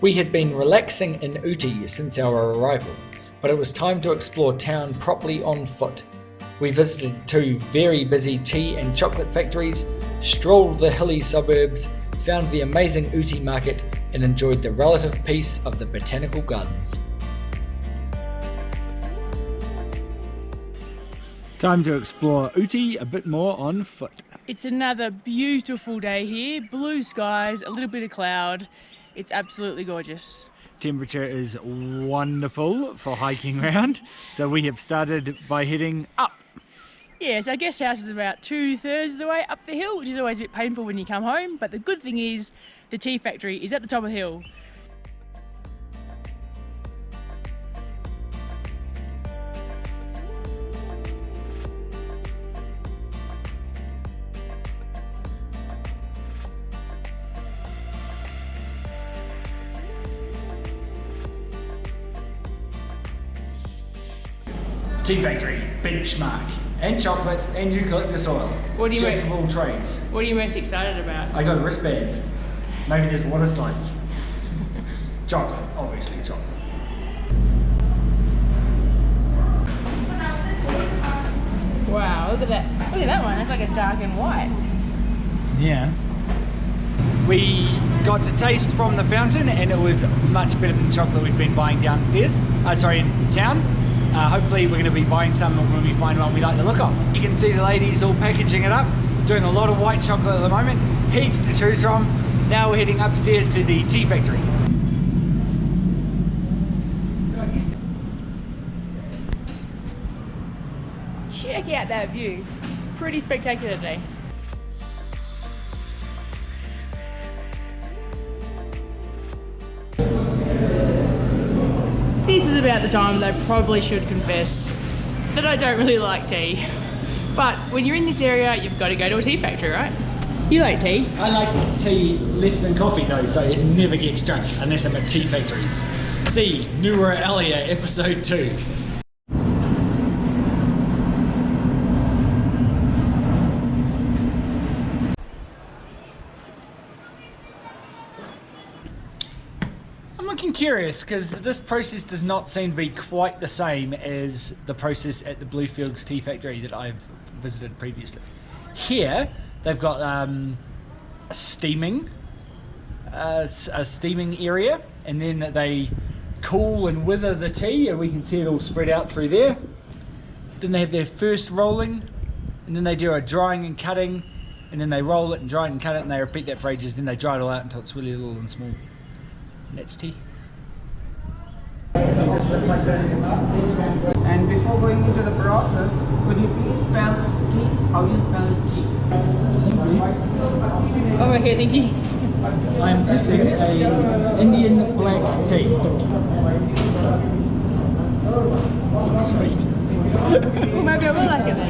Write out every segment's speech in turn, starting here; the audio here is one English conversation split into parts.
We had been relaxing in Ooty since our arrival, but it was time to explore town properly on foot. We visited 2 very busy tea and chocolate factories, strolled the hilly suburbs, found the amazing Ooty Market, and enjoyed the relative peace of the botanical gardens. Time to explore Ooty a bit more on foot. It's another beautiful day here, blue skies, a little bit of cloud. It's absolutely gorgeous. Temperature is wonderful for hiking around, so we have started by heading up. Yes, our guest house is about 2/3 of the way up the hill, which is always a bit painful when you come home, but the good thing is the tea factory is at the top of the hill. Tea factory, benchmark, and chocolate, and eucalyptus oil. What do you Jack of all trades. What are you most excited about? I got a wristband. Maybe there's water slides. Chocolate, obviously chocolate. Wow, look at that. Look at that one. That's like a dark and white. Yeah. We got to taste from the fountain, and it was much better than the chocolate we've been buying downstairs. In town. Hopefully we're going to be buying some when we find one we like the look of. You can see the ladies all packaging it up, doing a lot of white chocolate at the moment, heaps to choose from. Now we're heading upstairs to the tea factory. Check out that view. It's pretty spectacular today. This is about the time that I probably should confess that I don't really like tea. But when you're in this area, you've got to go to a tea factory, right? You like tea? I like tea less than coffee though, so it never gets drunk unless I'm at tea factories. See, Nura Elia, episode 2. I'm curious because this process does not seem to be quite the same as the process at the Bluefields Tea Factory that I've visited previously. Here they've got a steaming area, and then they cool and wither the tea, and we can see it all spread out through there. Then they have their first rolling, and then they do a drying and cutting, and then they roll it and dry it and cut it, and they repeat that for ages. Then they dry it all out until it's really little and small, and that's tea. And before going into the process, could you please spell tea? How you spell tea? Oh, okay, thank you. I'm testing a Indian black tea. So sweet. Well, maybe I will like it then.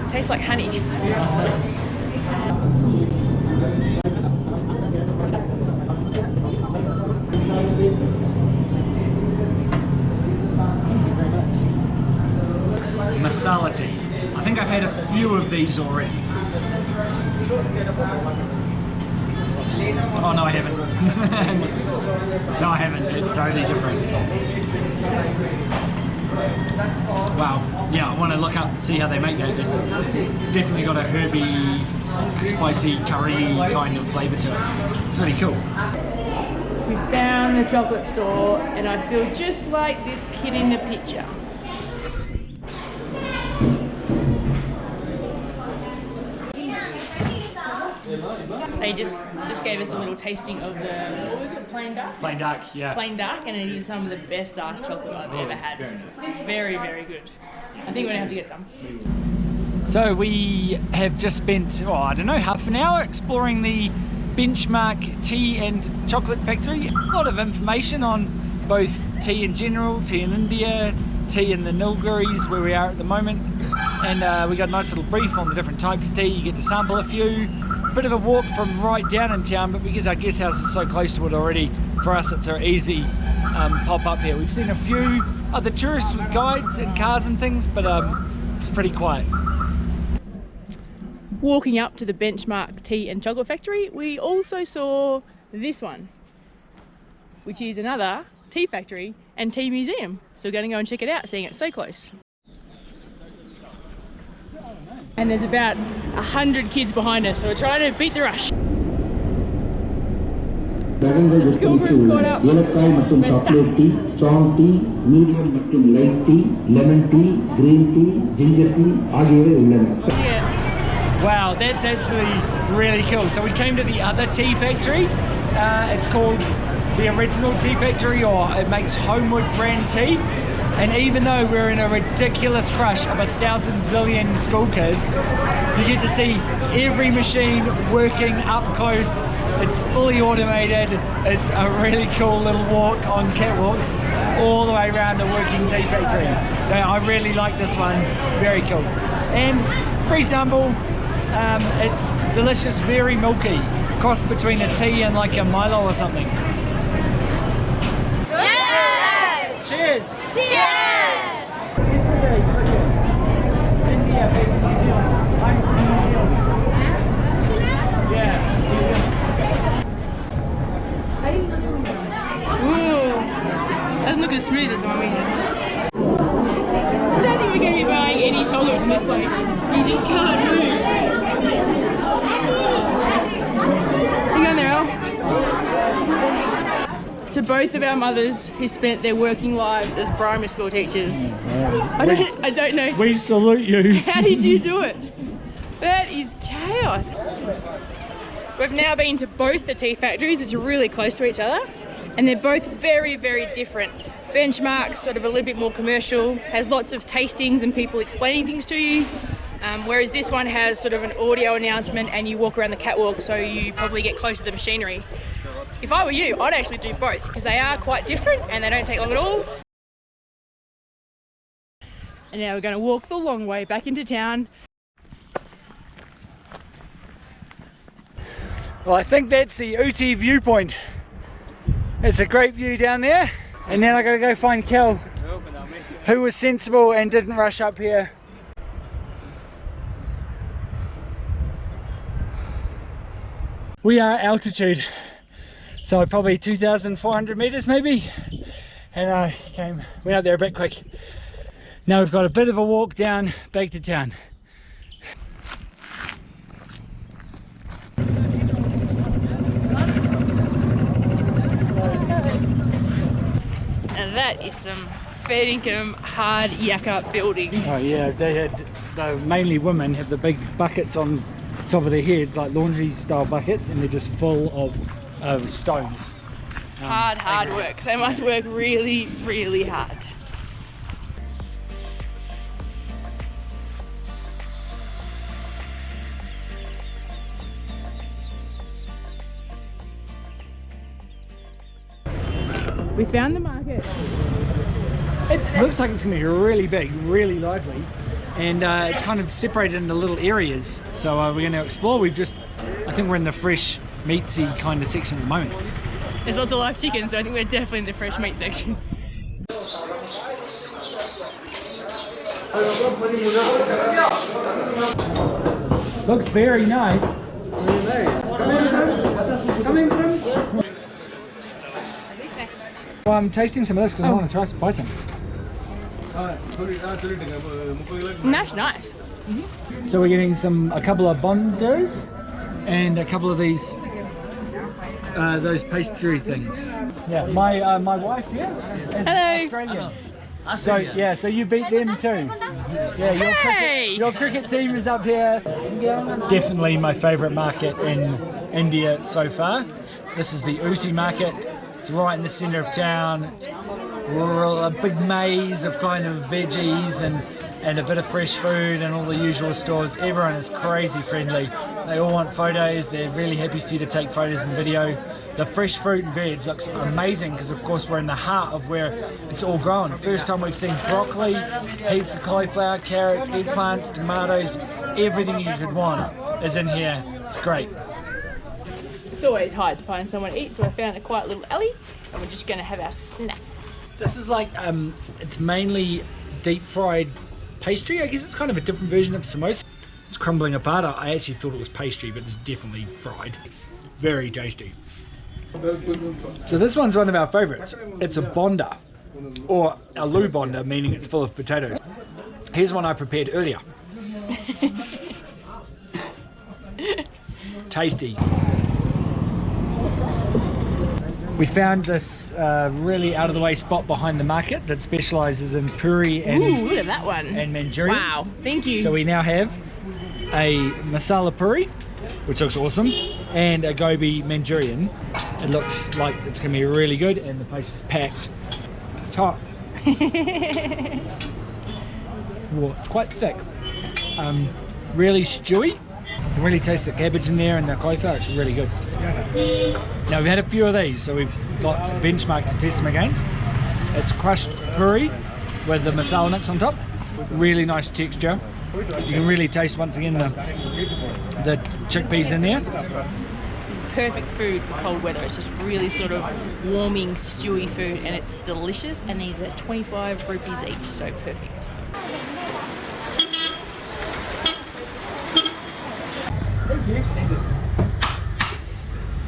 Tastes like honey. Masala tea. I think I've had a few of these already. Oh no, I haven't. No, I haven't. It's totally different. Wow. Yeah, I want to look up and see how they make that. It's definitely got a herby, spicy, curry kind of flavour to it. It's really cool. We found the chocolate store, and I feel just like this kid in the picture. They just gave us a little tasting of the, what was it, plain dark? Plain dark, yeah. Plain dark, and it is some of the best dark chocolate I've ever had. It's very, very good. I think we're gonna have to get some. So we have just spent, I don't know, half an hour exploring the Benchmark Tea and Chocolate Factory. A lot of information on both tea in general, tea in India, tea in the Nilgiris where we are at the moment, and we got a nice little brief on the different types of tea. You get to sample a few. Bit of a walk from right down in town, but because our guest house is so close to it already, for us it's an easy pop up here. We've seen a few other tourists with guides and cars and things, but it's pretty quiet. walking up to the Benchmark Tea and Chocolate Factory, we also saw this one, which is another tea factory and tea museum. So we're going to go and check it out, seeing it's so close. And there's about 100 kids behind us, so we're trying to beat the rush. The school group's caught up. ஏலக்காய் மற்றும் chocolate tea, strong tea, medium மற்றும் light tea, lemon tea, green tea, ginger tea ஆகியவை உள்ளன. Wow, that's actually really cool. So we came to the other tea factory. It's called the Original Tea Factory, or it makes Homewood brand tea. And even though we're in a ridiculous crush of 1,000 zillion school kids, you get to see every machine working up close. It's fully automated. It's a really cool little walk on catwalks all the way around the working tea factory. I really like this one. Very cool. And free sample. It's delicious, very milky. Cross between a tea and like a Milo or something. Yes! Cheers! Cheers! India, New Zealand. I'm from New Zealand. Yeah, New Zealand. Ooh, doesn't look as smooth as the one we had. I don't think we're going to be buying any chocolate from this place. You just can't move. Hang on there, Al. To both of our mothers who spent their working lives as primary school teachers. I don't know. We salute you. How did you do it? That is chaos. We've now been to both the tea factories, which are really close to each other, and they're both very, very different. Benchmark, sort of a little bit more commercial, has lots of tastings and people explaining things to you, whereas this one has sort of an audio announcement and you walk around the catwalk, so you probably get close to the machinery. If I were you, I'd actually do both, because they are quite different and they don't take long at all. And now we're going to walk the long way back into town. Well, I think that's the Ooty viewpoint. It's a great view down there. And then I gotta go find Kel, who was sensible and didn't rush up here. We are altitude, so probably 2,400 meters maybe. And I went up there a bit quick. Now we've got a bit of a walk down back to town. And that is some fair income, hard yakka building. Oh yeah, mainly women have the big buckets on top of their heads, like laundry style buckets, and they're just full of stones. Hard work. They must work really, really hard. We found the market. It looks like it's going to be really big, really lively, and it's kind of separated into little areas. So we're going to explore. I think we're in the fresh meatsy kind of section at the moment. There's lots of live chicken, so I think we're definitely in the fresh meat section. Looks very nice. Well, I'm tasting some of this because I want to buy some. That's nice. So we're getting a couple of bonders and a couple of those pastry things. Yeah, my wife here is Australian. So you beat them too. Yeah, your cricket team is up here. Definitely my favourite market in India so far. This is the Ooty market. It's right in the centre of town. It's a big maze of kind of veggies and a bit of fresh food and all the usual stores. Everyone is crazy friendly. They all want photos. They're really happy for you to take photos and video. The fresh fruit and veg looks amazing because of course we're in the heart of where it's all grown. First time we've seen broccoli, heaps of cauliflower, carrots, eggplants, tomatoes, everything you could want is in here. It's great. It's always hard to find somewhere to eat, so I found a quiet little alley and we're just going to have our snacks. This is like, it's mainly deep fried pastry. I guess it's kind of a different version of samosa. It's crumbling apart. I actually thought it was pastry, but it's definitely fried. Very tasty. So this one's one of our favourites. It's a bonda, or a loo bonda, meaning it's full of potatoes. Here's one I prepared earlier. Tasty. We found this really out of the way spot behind the market that specialises in puri and, Ooh, look at that one. and Manchurians. Wow, thank you. So we now have a masala puri, which looks awesome, and a gobi Manchurian. It looks like it's going to be really good, and the place is packed. Top. Well, it's quite thick. Really stewy. You can really taste the cabbage in there and the cauliflower. It's really good. Now we've had a few of these, so we've got the benchmark to test them against. It's crushed puri with the masala mix on top. Really nice texture. You can really taste once again the chickpeas in there. This is perfect food for cold weather. It's just really sort of warming, stewy food, and it's delicious. And these are 25 rupees each, so perfect.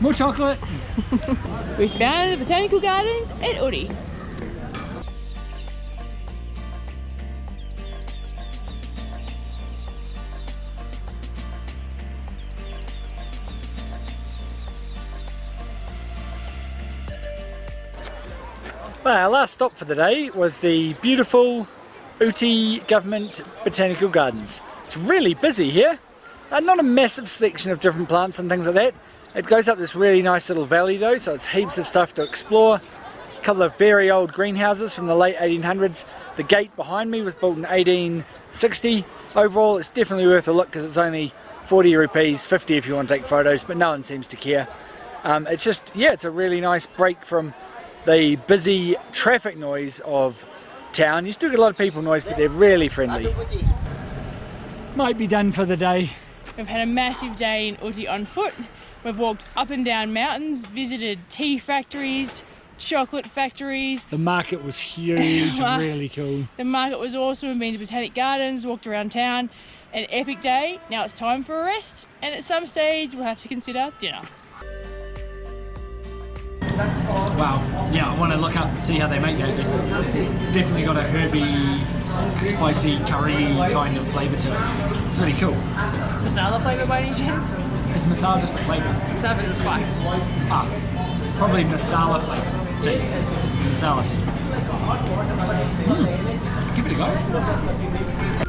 More chocolate. We found the botanical gardens at Ooty. Well, our last stop for the day was the beautiful Ooty Government Botanical Gardens. It's really busy here. Not a massive selection of different plants and things like that. It goes up this really nice little valley though, so it's heaps of stuff to explore. A couple of very old greenhouses from the late 1800s. The gate behind me was built in 1860. Overall, it's definitely worth a look because it's only 40 rupees, 50 if you want to take photos, but no one seems to care. It's just, yeah, it's a really nice break from the busy traffic noise of town. You still get a lot of people noise, but they're really friendly. Might be done for the day. We've had a massive day in Ooty on foot. We've walked up and down mountains, visited tea factories, chocolate factories. The market was huge, really cool. The market was awesome. We've been to Botanic Gardens, walked around town. An epic day. Now it's time for a rest, and at some stage we'll have to consider dinner. Wow, yeah, I want to look up and see how they make it. It's definitely got a herby, spicy, curry kind of flavour to it. It's really cool. Masala flavour by any chance? Is masala just a flavour? Masala is a spice. Ah, it's probably masala flavour tea. Masala tea. Give it a go.